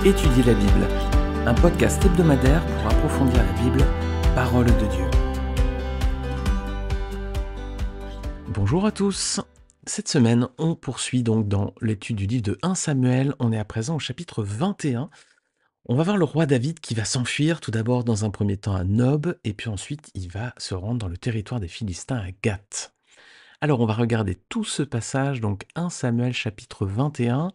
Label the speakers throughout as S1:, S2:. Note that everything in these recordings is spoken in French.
S1: Étudier la Bible, un podcast hebdomadaire pour approfondir la Bible, parole de Dieu. Bonjour à tous. Cette semaine, on poursuit donc dans l'étude du livre de 1 Samuel. On est à présent au chapitre 21. On va voir le roi David qui va s'enfuir tout d'abord dans un premier temps à Nob, et puis ensuite il va se rendre dans le territoire des Philistins à Gath. Alors on va regarder tout ce passage, donc 1 Samuel chapitre 21.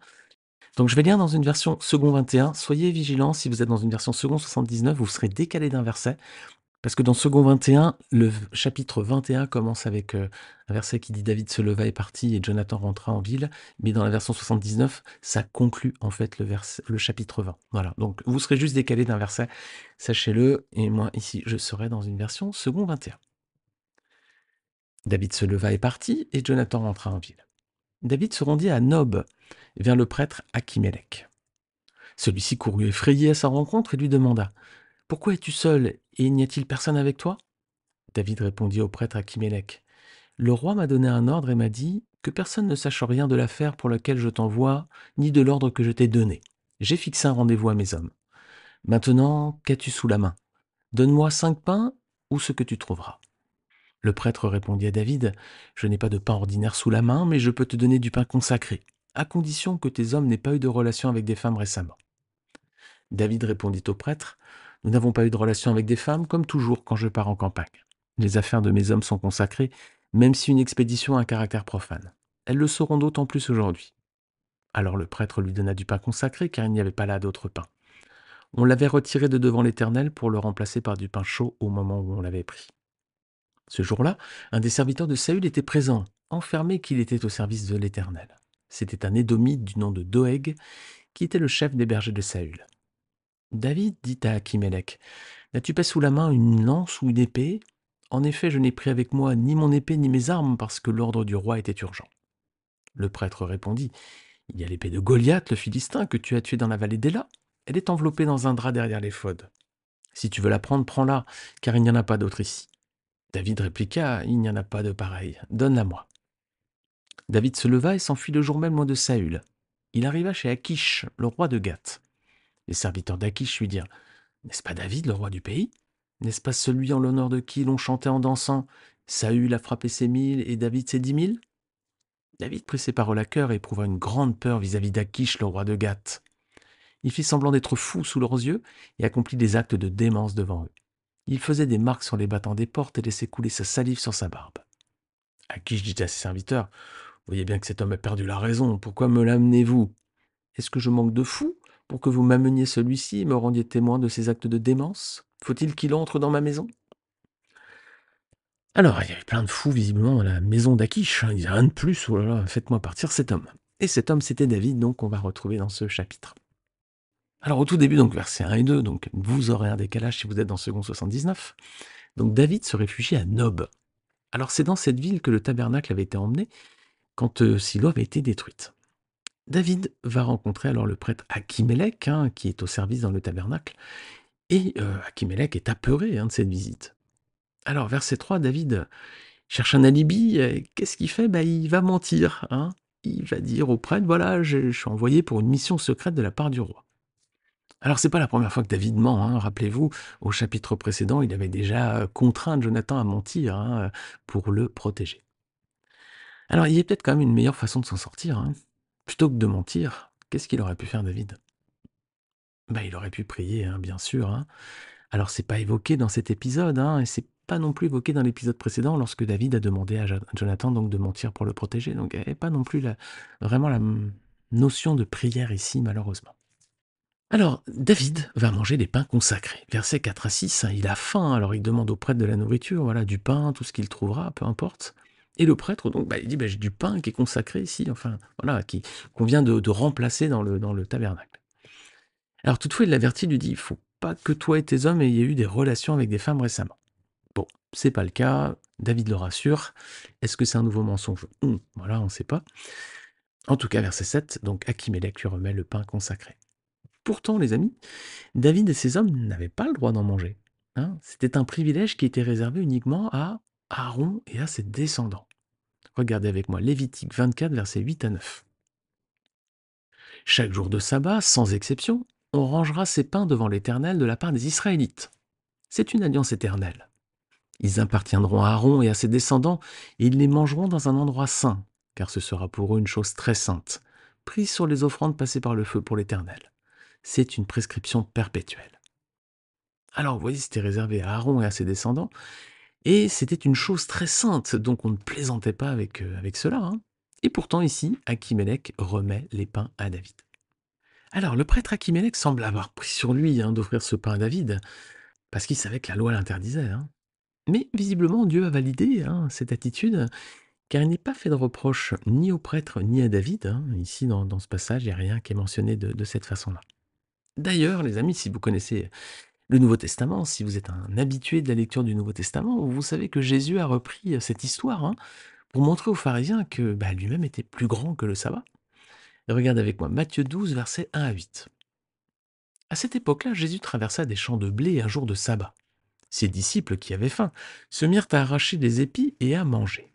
S1: Donc je vais lire dans une version second 21. Soyez vigilants, si vous êtes dans une version second 79, vous serez décalé d'un verset. Parce que dans second 21, le chapitre 21 commence avec un verset qui dit David se leva et partit et Jonathan rentra en ville. Mais dans la version 79, ça conclut en fait le chapitre 20. Voilà, donc vous serez juste décalé d'un verset, sachez-le. Et moi ici, je serai dans une version second 21. David se leva et partit et Jonathan rentra en ville. David se rendit à Nob, vers le prêtre Achimélec. Celui-ci courut effrayé à sa rencontre et lui demanda « Pourquoi es-tu seul et n'y a-t-il personne avec toi ?» David répondit au prêtre Achimélec « Le roi m'a donné un ordre et m'a dit que personne ne sache rien de l'affaire pour laquelle je t'envoie, ni de l'ordre que je t'ai donné. J'ai fixé un rendez-vous à mes hommes. Maintenant, qu'as-tu sous la main? Donne-moi 5 pains ou ce que tu trouveras. » Le prêtre répondit à David « Je n'ai pas de pain ordinaire sous la main, mais je peux te donner du pain consacré, à condition que tes hommes n'aient pas eu de relation avec des femmes récemment. » David répondit au prêtre « Nous n'avons pas eu de relation avec des femmes, comme toujours quand je pars en campagne. Les affaires de mes hommes sont consacrées, même si une expédition a un caractère profane. Elles le seront d'autant plus aujourd'hui. » Alors le prêtre lui donna du pain consacré, car il n'y avait pas là d'autre pain. On l'avait retiré de devant l'Éternel pour le remplacer par du pain chaud au moment où on l'avait pris. Ce jour-là, un des serviteurs de Saül était présent, enfermé qu'il était au service de l'Éternel. C'était un Édomite du nom de Doeg, qui était le chef des bergers de Saül. David dit à Achimélec, « N'as-tu pas sous la main une lance ou une épée ? En effet, je n'ai pris avec moi ni mon épée ni mes armes, parce que l'ordre du roi était urgent. » Le prêtre répondit, « Il y a l'épée de Goliath, le Philistin, que tu as tué dans la vallée d'Éla. Elle est enveloppée dans un drap derrière l'éphod. Si tu veux la prendre, prends-la, car il n'y en a pas d'autre ici. » David répliqua, « Il n'y en a pas de pareil, donne-la-moi. » David se leva et s'enfuit le jour même loin de Saül. Il arriva chez Achish, le roi de Gath. Les serviteurs d'Achish lui dirent, « N'est-ce pas David, le roi du pays? N'est-ce pas celui en l'honneur de qui l'on chantait en dansant? Saül a frappé ses 1000 et David ses 10 000 ?» David prit ses paroles à cœur et éprouva une grande peur vis-à-vis d'Achish, le roi de Gath. Il fit semblant d'être fou sous leurs yeux et accomplit des actes de démence devant eux. Il faisait des marques sur les battants des portes et laissait couler sa salive sur sa barbe. Achish dit à ses serviteurs, « Voyez bien que cet homme a perdu la raison. Pourquoi me l'amenez-vous? Est-ce que je manque de fou pour que vous m'ameniez celui-ci et me rendiez témoin de ces actes de démence? Faut-il qu'il entre dans ma maison ?» Alors, il y avait plein de fous visiblement dans la maison d'Achish. Il disait rien de plus, oh là là, faites-moi partir cet homme. Et cet homme, c'était David, donc on va retrouver dans ce chapitre. Alors au tout début, donc versets 1 et 2, donc vous aurez un décalage si vous êtes dans second 79. Donc David se réfugie à Nob. Alors c'est dans cette ville que le tabernacle avait été emmené quand Silo avait été détruite. David va rencontrer alors le prêtre Achimélec, qui est au service dans le tabernacle, et Achimélec est apeuré de cette visite. Alors, verset 3, David cherche un alibi. Qu'est-ce qu'il fait? Il va mentir. Il va dire au prêtre, voilà, je suis envoyé pour une mission secrète de la part du roi. Alors, c'est pas la première fois que David ment. Rappelez-vous, au chapitre précédent, il avait déjà contraint Jonathan à mentir pour le protéger. Alors, il y a peut-être quand même une meilleure façon de s'en sortir. Plutôt que de mentir, qu'est-ce qu'il aurait pu faire, David? Il aurait pu prier, bien sûr. Alors, c'est pas évoqué dans cet épisode, et c'est pas non plus évoqué dans l'épisode précédent lorsque David a demandé à Jonathan donc de mentir pour le protéger. Donc, il n'y avait pas non plus vraiment la notion de prière ici, malheureusement. Alors, David va manger des pains consacrés. Versets 4 à 6, il a faim, alors il demande au prêtre de la nourriture, voilà, du pain, tout ce qu'il trouvera, peu importe. Et le prêtre, donc, il dit, j'ai du pain qui est consacré ici, enfin, voilà, qu'on vient de remplacer dans le tabernacle. Alors toutefois, il l'avertit, lui dit, il ne faut pas que toi et tes hommes ayez eu des relations avec des femmes récemment. Bon, c'est pas le cas, David le rassure. Est-ce que c'est un nouveau mensonge? Voilà, on ne sait pas. En tout cas, verset 7, donc Achimélec lui remet le pain consacré. Pourtant, les amis, David et ses hommes n'avaient pas le droit d'en manger. C'était un privilège qui était réservé uniquement à Aaron et à ses descendants. Regardez avec moi Lévitique 24, versets 8 à 9. Chaque jour de sabbat, sans exception, on rangera ces pains devant l'Éternel de la part des Israélites. C'est une alliance éternelle. Ils appartiendront à Aaron et à ses descendants, et ils les mangeront dans un endroit saint, car ce sera pour eux une chose très sainte, prise sur les offrandes passées par le feu pour l'Éternel. C'est une prescription perpétuelle. Alors, vous voyez, c'était réservé à Aaron et à ses descendants, et c'était une chose très sainte, donc on ne plaisantait pas avec cela, hein. Et pourtant, ici, Achimélec remet les pains à David. Alors, le prêtre Achimélec semble avoir pris sur lui, hein, d'offrir ce pain à David, parce qu'il savait que la loi l'interdisait, hein. Mais visiblement, Dieu a validé, hein, cette attitude, car il n'est pas fait de reproche ni au prêtre ni à David, hein. Ici, dans ce passage, il n'y a rien qui est mentionné de cette façon-là. D'ailleurs, les amis, si vous connaissez le Nouveau Testament, si vous êtes un habitué de la lecture du Nouveau Testament, vous savez que Jésus a repris cette histoire, hein, pour montrer aux pharisiens que lui-même était plus grand que le sabbat. Et regardez avec moi Matthieu 12, versets 1 à 8. À cette époque-là, Jésus traversa des champs de blé un jour de sabbat. Ses disciples, qui avaient faim, se mirent à arracher des épis et à manger.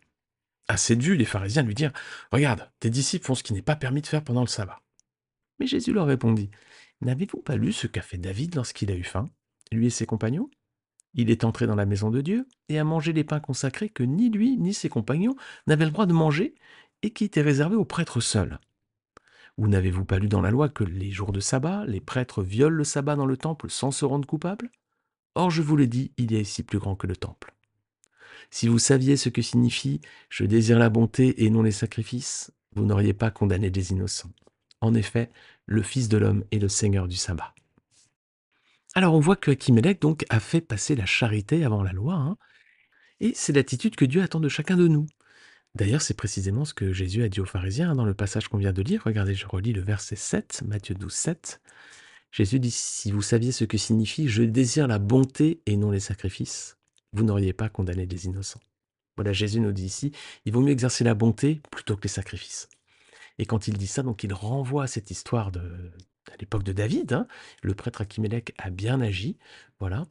S1: À cette vue, les pharisiens lui dirent: «Regarde, tes disciples font ce qui n'est pas permis de faire pendant le sabbat.» Mais Jésus leur répondit: «N'avez-vous pas lu ce qu'a fait David lorsqu'il a eu faim, lui et ses compagnons? Il est entré dans la maison de Dieu et a mangé les pains consacrés que ni lui ni ses compagnons n'avaient le droit de manger et qui étaient réservés aux prêtres seuls. Ou n'avez-vous pas lu dans la loi que les jours de sabbat, les prêtres violent le sabbat dans le temple sans se rendre coupables? Or, je vous le dis, il y a ici plus grand que le temple. Si vous saviez ce que signifie "je désire la bonté et non les sacrifices", vous n'auriez pas condamné des innocents. En effet, le Fils de l'homme est le Seigneur du sabbat. Alors on voit que Achimélec donc a fait passer la charité avant la loi, hein, et c'est l'attitude que Dieu attend de chacun de nous. D'ailleurs, c'est précisément ce que Jésus a dit aux pharisiens, hein, dans le passage qu'on vient de lire. Regardez, je relis le verset 7, Matthieu 12, 7. Jésus dit: «Si vous saviez ce que signifie "je désire la bonté et non les sacrifices", vous n'auriez pas condamné des innocents.» Voilà, Jésus nous dit ici: il vaut mieux exercer la bonté plutôt que les sacrifices. Et quand il dit ça, donc il renvoie à cette histoire à l'époque de David, hein. Le prêtre Achimélec a bien agi, voilà.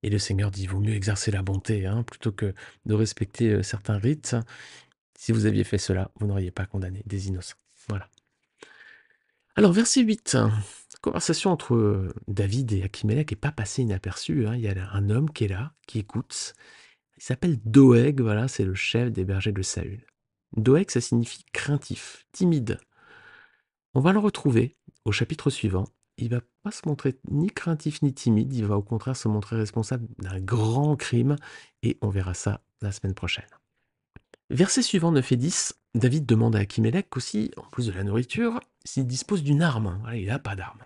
S1: Et le Seigneur dit: il vaut mieux exercer la bonté, hein, plutôt que de respecter certains rites. Si vous aviez fait cela, vous n'auriez pas condamné des innocents. Voilà. Alors, verset 8. Conversation entre David et Achimélec n'est pas passée inaperçue, hein. Il y a un homme qui est là, qui écoute. Il s'appelle Doeg, voilà, c'est le chef des bergers de Saül. Doeg, ça signifie craintif, timide. On va le retrouver au chapitre suivant. Il va pas se montrer ni craintif ni timide, il va au contraire se montrer responsable d'un grand crime, et on verra ça la semaine prochaine. Verset suivant 9 et 10, David demande à Achimélec aussi, en plus de la nourriture, s'il dispose d'une arme. Voilà, il n'a pas d'arme.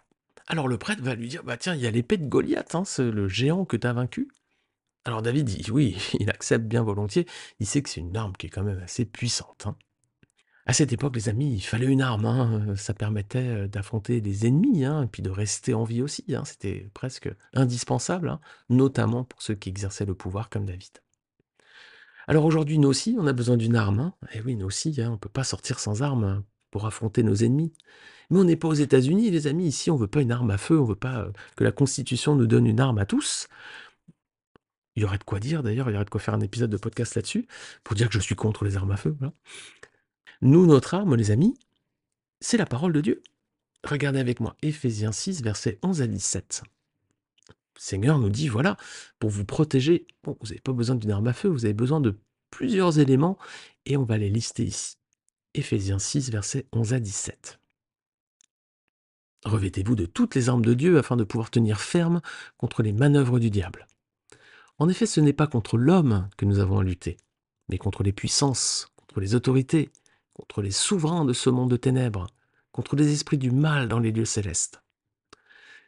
S1: Alors le prêtre va lui dire: bah tiens, il y a l'épée de Goliath, hein, c'est le géant que tu as vaincu. Alors David dit oui, il accepte bien volontiers, il sait que c'est une arme qui est quand même assez puissante, hein. À cette époque, les amis, il fallait une arme, hein, ça permettait d'affronter des ennemis, hein, et puis de rester en vie aussi, hein, c'était presque indispensable, hein, notamment pour ceux qui exerçaient le pouvoir comme David. Alors aujourd'hui, nous aussi, on a besoin d'une arme, hein. Eh oui, nous aussi, hein, on ne peut pas sortir sans arme, hein, pour affronter nos ennemis. Mais on n'est pas aux États-Unis, les amis, ici, on ne veut pas une arme à feu, on ne veut pas que la Constitution nous donne une arme à tous. Il y aurait de quoi dire d'ailleurs, il y aurait de quoi faire un épisode de podcast là-dessus, pour dire que je suis contre les armes à feu. Voilà. Nous, notre arme, les amis, c'est la parole de Dieu. Regardez avec moi Éphésiens 6, versets 11 à 17. Le Seigneur nous dit, voilà, pour vous protéger, bon, vous n'avez pas besoin d'une arme à feu, vous avez besoin de plusieurs éléments, et on va les lister ici. Éphésiens 6, versets 11 à 17. Revêtez-vous de toutes les armes de Dieu afin de pouvoir tenir ferme contre les manœuvres du diable. En effet, ce n'est pas contre l'homme que nous avons à lutter, mais contre les puissances, contre les autorités, contre les souverains de ce monde de ténèbres, contre les esprits du mal dans les lieux célestes.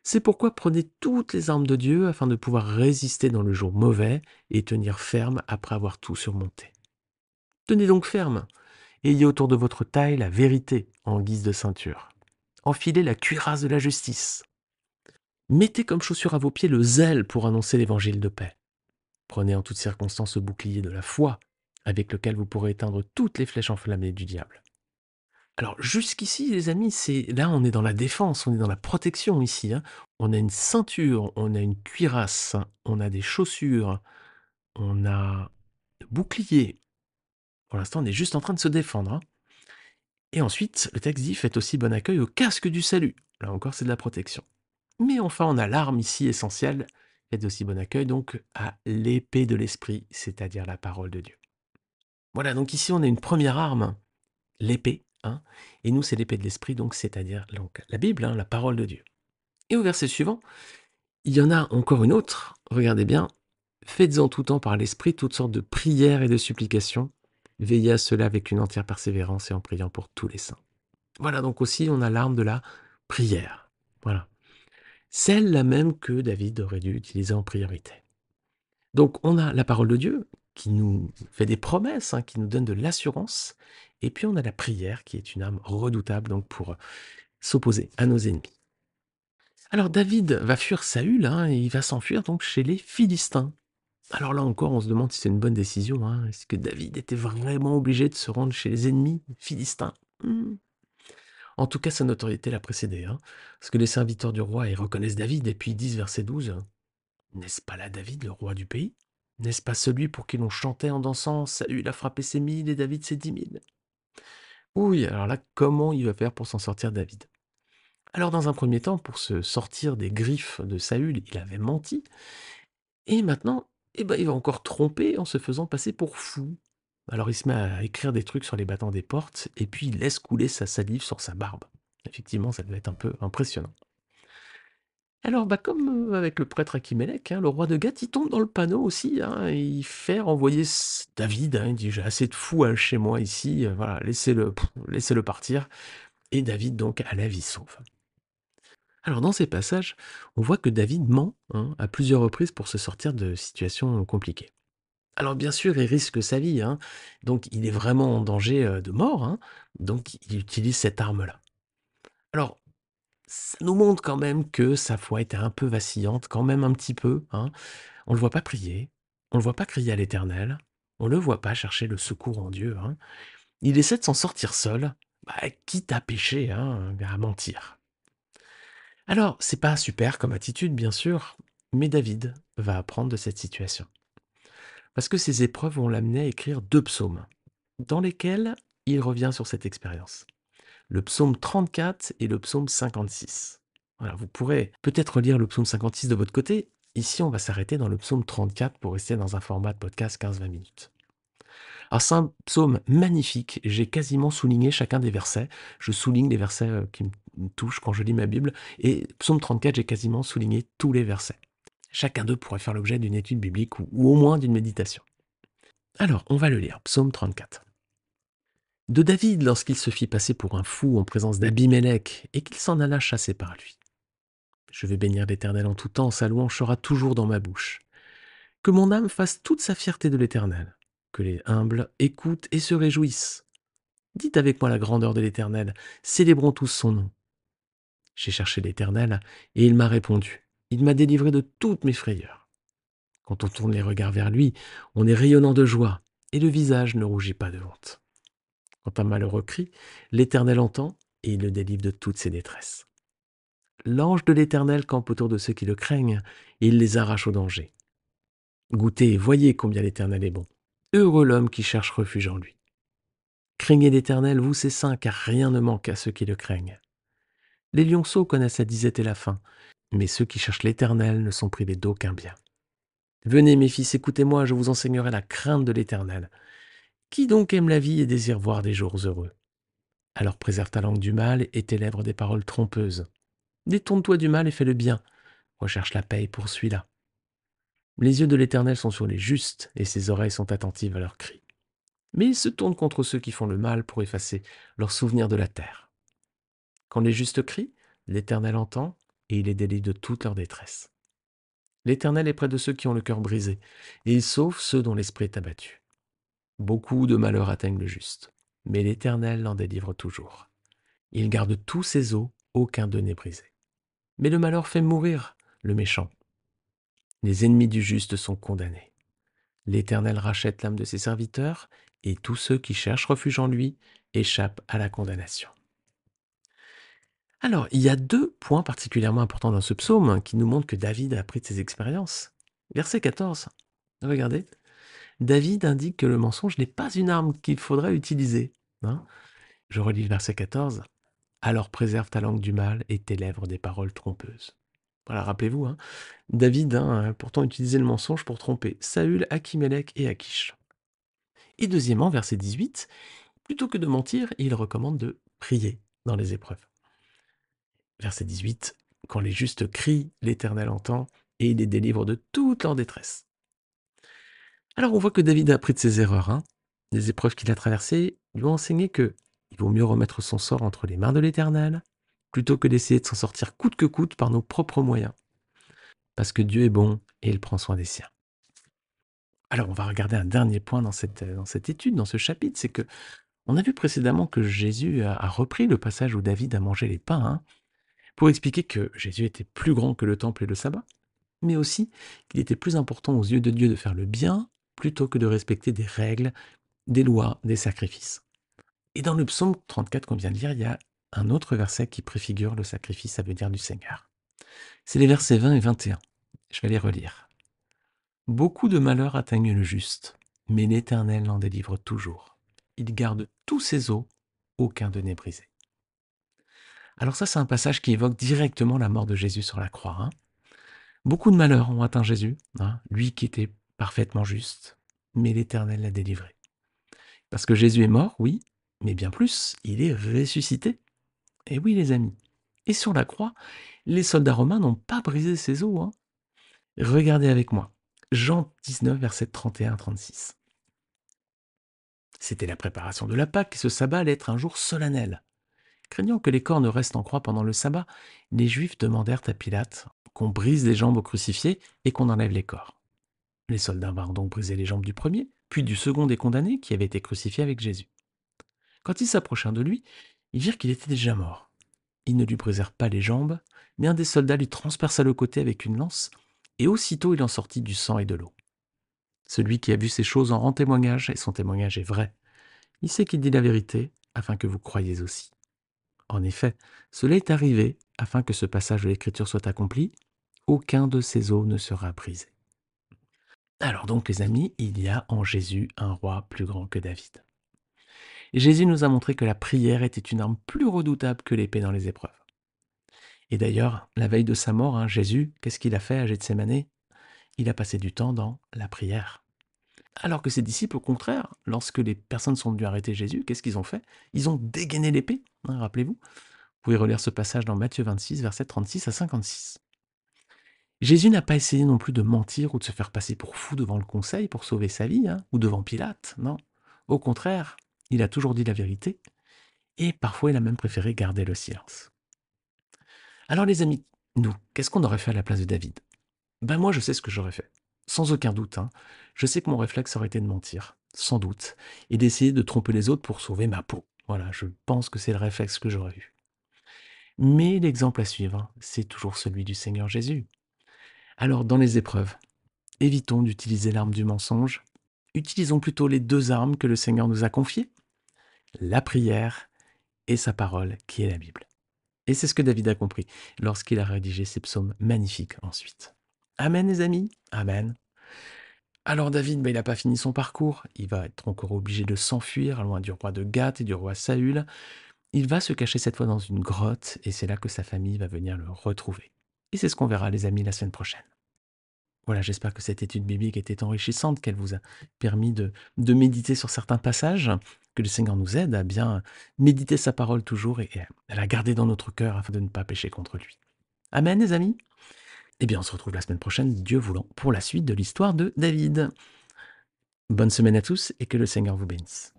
S1: C'est pourquoi prenez toutes les armes de Dieu afin de pouvoir résister dans le jour mauvais et tenir ferme après avoir tout surmonté. Tenez donc ferme, ayez autour de votre taille la vérité en guise de ceinture. Enfilez la cuirasse de la justice. Mettez comme chaussure à vos pieds le zèle pour annoncer l'évangile de paix. Prenez en toutes circonstances le bouclier de la foi, avec lequel vous pourrez éteindre toutes les flèches enflammées du diable. Alors jusqu'ici, les amis, là on est dans la défense, on est dans la protection ici, hein. On a une ceinture, on a une cuirasse, on a des chaussures, on a le bouclier. Pour l'instant, on est juste en train de se défendre, hein. Et ensuite, le texte dit: faites aussi bon accueil au casque du salut. Là encore, c'est de la protection. Mais enfin, on a l'arme ici essentielle, faites aussi bon accueil, donc à l'épée de l'esprit, c'est-à-dire la parole de Dieu. Voilà, donc ici on a une première arme, l'épée, hein, et nous c'est l'épée de l'esprit, donc c'est-à-dire donc la Bible, hein, la parole de Dieu. Et au verset suivant, il y en a encore une autre, regardez bien, faites en tout temps par l'esprit toutes sortes de prières et de supplications, veillez à cela avec une entière persévérance et en priant pour tous les saints. Voilà, donc aussi on a l'arme de la prière. Voilà. Celle-là même que David aurait dû utiliser en priorité. Donc on a la parole de Dieu qui nous fait des promesses, hein, qui nous donne de l'assurance, et puis on a la prière qui est une arme redoutable donc pour s'opposer à nos ennemis. Alors David va fuir Saül, hein, et il va s'enfuir donc chez les Philistins. Alors là encore, on se demande si c'est une bonne décision, hein. Est-ce que David était vraiment obligé de se rendre chez les ennemis philistins? En tout cas, sa notoriété l'a précédé, hein, parce que les serviteurs du roi, ils reconnaissent David, et puis ils disent, verset 12, n'est-ce pas là David, le roi du pays? N'est-ce pas celui pour qui l'on chantait en dansant, Saül a frappé ses 1000 et David ses 10 000? Oui, alors là, comment il va faire pour s'en sortir David? Alors dans un premier temps, pour se sortir des griffes de Saül, il avait menti, et maintenant, eh ben, il va encore tromper en se faisant passer pour fou. Alors il se met à écrire des trucs sur les battants des portes, et puis il laisse couler sa salive sur sa barbe. Effectivement, ça devait être un peu impressionnant. Alors, bah, comme avec le prêtre Achimélec, hein, le roi de Gath, il tombe dans le panneau aussi, hein, et il fait renvoyer David. Hein, il dit, j'ai assez de fous hein, chez moi ici, voilà, laissez-le partir. Et David, donc, a la vie sauve. Alors, dans ces passages, on voit que David ment hein, à plusieurs reprises pour se sortir de situations compliquées. Alors, bien sûr, il risque sa vie, hein, donc il est vraiment en danger de mort, hein, donc il utilise cette arme-là. Alors, ça nous montre quand même que sa foi était un peu vacillante, quand même un petit peu, hein. On le voit pas prier, on le voit pas crier à l'Éternel, on le voit pas chercher le secours en Dieu, hein. Il essaie de s'en sortir seul, bah, quitte à pécher, hein, à mentir. Alors, c'est pas super comme attitude, bien sûr, mais David va apprendre de cette situation. Parce que ces épreuves vont l'amener à écrire 2 psaumes, dans lesquels il revient sur cette expérience. Le psaume 34 et le psaume 56. Voilà, vous pourrez peut-être lire le psaume 56 de votre côté. Ici, on va s'arrêter dans le psaume 34 pour rester dans un format de podcast 15-20 minutes. Alors, c'est un psaume magnifique. J'ai quasiment souligné chacun des versets. Je souligne les versets qui me touchent quand je lis ma Bible. Et psaume 34, j'ai quasiment souligné tous les versets. Chacun d'eux pourrait faire l'objet d'une étude biblique ou au moins d'une méditation. Alors, on va le lire. Psaume 34. De David lorsqu'il se fit passer pour un fou en présence d'Abimélec et qu'il s'en alla chasser par lui. Je vais bénir l'Éternel en tout temps, sa louange sera toujours dans ma bouche. Que mon âme fasse toute sa fierté de l'Éternel, que les humbles écoutent et se réjouissent. Dites avec moi la grandeur de l'Éternel, célébrons tous son nom. J'ai cherché l'Éternel et il m'a répondu. Il m'a délivré de toutes mes frayeurs. Quand on tourne les regards vers lui, on est rayonnant de joie et le visage ne rougit pas de honte. Quand un malheureux crie, l'Éternel entend et il le délivre de toutes ses détresses. L'ange de l'Éternel campe autour de ceux qui le craignent et il les arrache au danger. Goûtez et voyez combien l'Éternel est bon. Heureux l'homme qui cherche refuge en lui. Craignez l'Éternel, vous ses saints, car rien ne manque à ceux qui le craignent. Les lionceaux connaissent la disette et la faim, mais ceux qui cherchent l'Éternel ne sont privés d'aucun bien. Venez mes fils, écoutez-moi, je vous enseignerai la crainte de l'Éternel. Qui donc aime la vie et désire voir des jours heureux? Alors préserve ta langue du mal et tes lèvres des paroles trompeuses. Détourne-toi du mal et fais le bien. Recherche la paix et poursuis-la. Les yeux de l'Éternel sont sur les justes et ses oreilles sont attentives à leurs cris. Mais il se tourne contre ceux qui font le mal pour effacer leurs souvenirs de la terre. Quand les justes crient, l'Éternel entend et il les délivre de toute leur détresse. L'Éternel est près de ceux qui ont le cœur brisé et il sauve ceux dont l'esprit est abattu. Beaucoup de malheurs atteignent le juste, mais l'Éternel l'en délivre toujours. Il garde tous ses os, aucun d'eux n'est brisé. Mais le malheur fait mourir le méchant. Les ennemis du juste sont condamnés. L'Éternel rachète l'âme de ses serviteurs, et tous ceux qui cherchent refuge en lui échappent à la condamnation. Alors, il y a 2 points particulièrement importants dans ce psaume hein, qui nous montrent que David a appris de ses expériences. Verset 14, regardez. David indique que le mensonge n'est pas une arme qu'il faudrait utiliser. Hein. Je relis le verset 14. Alors préserve ta langue du mal et tes lèvres des paroles trompeuses. Voilà, rappelez-vous, hein, David, hein, pourtant utilisait le mensonge pour tromper Saül, Achimélec et Achish. Et deuxièmement, verset 18, plutôt que de mentir, il recommande de prier dans les épreuves. Verset 18, quand les justes crient, l'Éternel entend et il les délivre de toute leur détresse. Alors on voit que David a appris de ses erreurs. Hein. Les épreuves qu'il a traversées lui ont enseigné que il vaut mieux remettre son sort entre les mains de l'Éternel plutôt que d'essayer de s'en sortir coûte que coûte par nos propres moyens. Parce que Dieu est bon et il prend soin des siens. Alors on va regarder un dernier point dans cette étude, dans ce chapitre, c'est que on a vu précédemment que Jésus a repris le passage où David a mangé les pains, hein, pour expliquer que Jésus était plus grand que le temple et le sabbat, mais aussi qu'il était plus important aux yeux de Dieu de faire le bien plutôt que de respecter des règles, des lois, des sacrifices. Et dans le psaume 34 qu'on vient de lire, il y a un autre verset qui préfigure le sacrifice à venir du Seigneur. C'est les versets 20 et 21. Je vais les relire. Beaucoup de malheurs atteignent le juste, mais l'Éternel l'en délivre toujours. Il garde tous ses os, aucun d'eux n'est brisé. Alors ça, c'est un passage qui évoque directement la mort de Jésus sur la croix. Hein. Beaucoup de malheurs ont atteint Jésus, hein, lui qui était parfaitement juste, mais l'Éternel l'a délivré. Parce que Jésus est mort, oui, mais bien plus, il est ressuscité. Et oui, les amis. Et sur la croix, les soldats romains n'ont pas brisé ses os. Hein. Regardez avec moi. Jean 19, versets 31-36. C'était la préparation de la Pâque et ce sabbat allait être un jour solennel. Craignant que les corps ne restent en croix pendant le sabbat, les Juifs demandèrent à Pilate qu'on brise les jambes au crucifié et qu'on enlève les corps. Les soldats vinrent donc briser les jambes du premier, puis du second des condamnés qui avait été crucifié avec Jésus. Quand ils s'approchèrent de lui, ils virent qu'il était déjà mort. Ils ne lui brisèrent pas les jambes, mais un des soldats lui transperça le côté avec une lance, et aussitôt il en sortit du sang et de l'eau. Celui qui a vu ces choses en rend témoignage, et son témoignage est vrai. Il sait qu'il dit la vérité, afin que vous croyiez aussi. En effet, cela est arrivé afin que ce passage de l'Écriture soit accompli. Aucun de ces os ne sera brisé. Alors donc, les amis, il y a en Jésus un roi plus grand que David. Et Jésus nous a montré que la prière était une arme plus redoutable que l'épée dans les épreuves. Et d'ailleurs, la veille de sa mort, hein, Jésus, qu'est-ce qu'il a fait à Gethsémane? Il a passé du temps dans la prière. Alors que ses disciples, au contraire, lorsque les personnes sont venues arrêter Jésus, qu'est-ce qu'ils ont fait? Ils ont dégainé l'épée, hein, rappelez-vous. Vous pouvez relire ce passage dans Matthieu 26, versets 36 à 56. Jésus n'a pas essayé non plus de mentir ou de se faire passer pour fou devant le conseil pour sauver sa vie, hein, ou devant Pilate, non. Au contraire, il a toujours dit la vérité, et parfois il a même préféré garder le silence. Alors les amis, nous, qu'est-ce qu'on aurait fait à la place de David? Ben moi je sais ce que j'aurais fait, sans aucun doute. Hein. Je sais que mon réflexe aurait été de mentir, sans doute, et d'essayer de tromper les autres pour sauver ma peau. Voilà, je pense que c'est le réflexe que j'aurais eu. Mais l'exemple à suivre, c'est toujours celui du Seigneur Jésus. Alors, dans les épreuves, évitons d'utiliser l'arme du mensonge. Utilisons plutôt les deux armes que le Seigneur nous a confiées, la prière et sa parole qui est la Bible. Et c'est ce que David a compris lorsqu'il a rédigé ses psaumes magnifiques ensuite. Amen les amis, amen. Alors David, il n'a pas fini son parcours, il va être encore obligé de s'enfuir loin du roi de Gath et du roi Saül. Il va se cacher cette fois dans une grotte et c'est là que sa famille va venir le retrouver. Et c'est ce qu'on verra les amis la semaine prochaine. Voilà, j'espère que cette étude biblique était enrichissante, qu'elle vous a permis de méditer sur certains passages, que le Seigneur nous aide à bien méditer sa parole toujours et à la garder dans notre cœur afin de ne pas pécher contre lui. Amen les amis. Eh bien on se retrouve la semaine prochaine, Dieu voulant, pour la suite de l'histoire de David. Bonne semaine à tous et que le Seigneur vous bénisse.